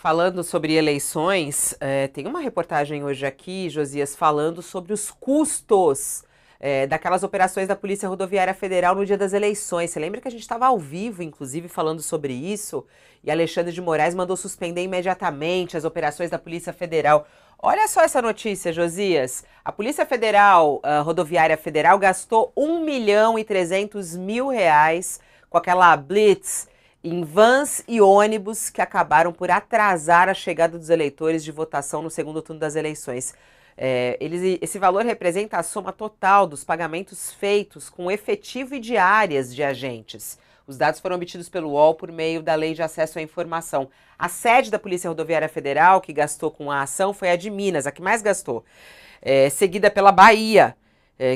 Falando sobre eleições, tem uma reportagem hoje aqui, Josias, falando sobre os custos daquelas operações da Polícia Rodoviária Federal no dia das eleições. Você lembra que a gente estava ao vivo, inclusive, falando sobre isso? E Alexandre de Moraes mandou suspender imediatamente as operações da Polícia Federal. Olha só essa notícia, Josias. A Polícia Federal, Rodoviária Federal, gastou 1.300.000 com aquela blitz em vans e ônibus que acabaram por atrasar a chegada dos eleitores de votação no segundo turno das eleições. Esse valor representa a soma total dos pagamentos feitos com efetivo e diárias de agentes. Os dados foram obtidos pelo UOL por meio da Lei de Acesso à Informação. A sede da Polícia Rodoviária Federal, que gastou com a ação, foi a de Minas, a que mais gastou. Seguida pela Bahia,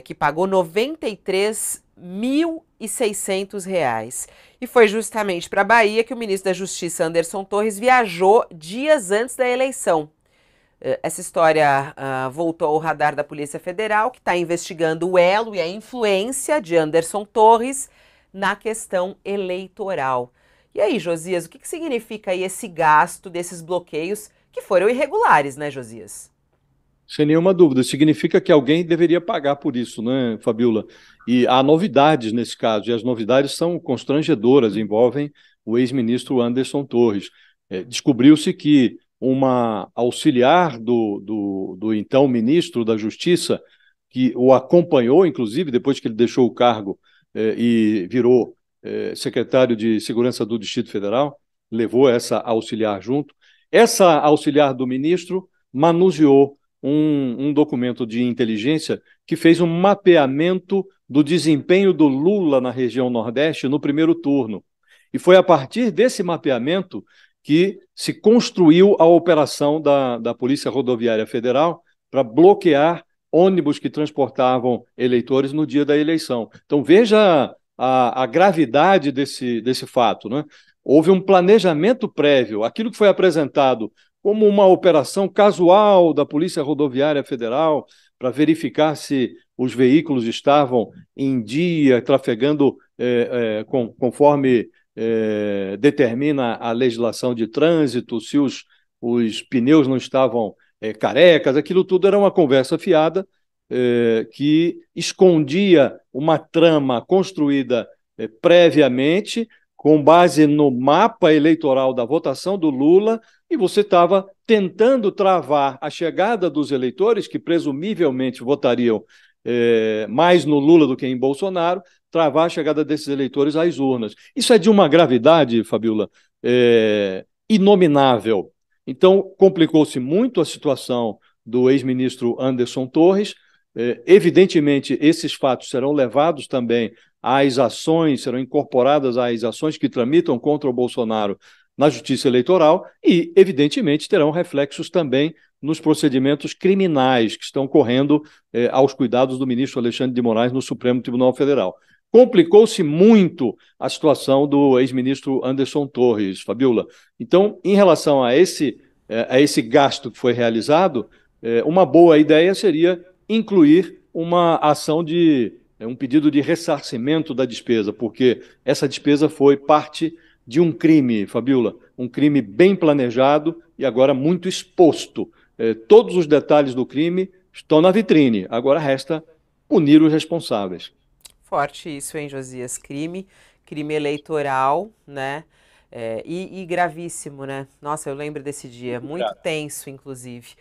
que pagou R$ 93.600. E foi justamente para a Bahia que o ministro da Justiça, Anderson Torres, viajou dias antes da eleição. Essa história voltou ao radar da Polícia Federal, que está investigando o elo e a influência de Anderson Torres na questão eleitoral. E aí, Josias, o que significa aí esse gasto desses bloqueios que foram irregulares, né, Josias? Sem nenhuma dúvida. Significa que alguém deveria pagar por isso, né, Fabiola? E há novidades nesse caso, e as novidades são constrangedoras, envolvem o ex-ministro Anderson Torres. Descobriu-se que uma auxiliar do então ministro da Justiça, que o acompanhou, inclusive, depois que ele deixou o cargo e virou secretário de Segurança do Distrito Federal, levou essa auxiliar junto. Essa auxiliar do ministro manuseou um documento de inteligência que fez um mapeamento do desempenho do Lula na região Nordeste no primeiro turno. E foi a partir desse mapeamento que se construiu a operação da Polícia Rodoviária Federal para bloquear ônibus que transportavam eleitores no dia da eleição. Então, veja a gravidade desse fato, né? Houve um planejamento prévio, aquilo que foi apresentado como uma operação casual da Polícia Rodoviária Federal para verificar se os veículos estavam em dia, trafegando conforme determina a legislação de trânsito, se os pneus não estavam carecas, aquilo tudo era uma conversa fiada que escondia uma trama construída previamente, com base no mapa eleitoral da votação do Lula, e você estava tentando travar a chegada dos eleitores, que presumivelmente votariam mais no Lula do que em Bolsonaro, travar a chegada desses eleitores às urnas. Isso é de uma gravidade, Fabiola, inominável. Então, complicou-se muito a situação do ex-ministro Anderson Torres. Evidentemente, esses fatos serão levados também às ações, serão incorporadas às ações que tramitam contra o Bolsonaro na Justiça Eleitoral e, evidentemente, terão reflexos também nos procedimentos criminais que estão correndo aos cuidados do ministro Alexandre de Moraes no Supremo Tribunal Federal. Complicou-se muito a situação do ex-ministro Anderson Torres, Fabiola. Então, em relação a esse gasto que foi realizado, uma boa ideia seria incluir uma ação um pedido de ressarcimento da despesa, porque essa despesa foi parte de um crime, Fabiola, um crime bem planejado e agora muito exposto. Todos os detalhes do crime estão na vitrine, agora resta punir os responsáveis. Forte isso, hein, Josias? Crime eleitoral, né? E gravíssimo, né? Nossa, eu lembro desse dia, muito tenso, inclusive.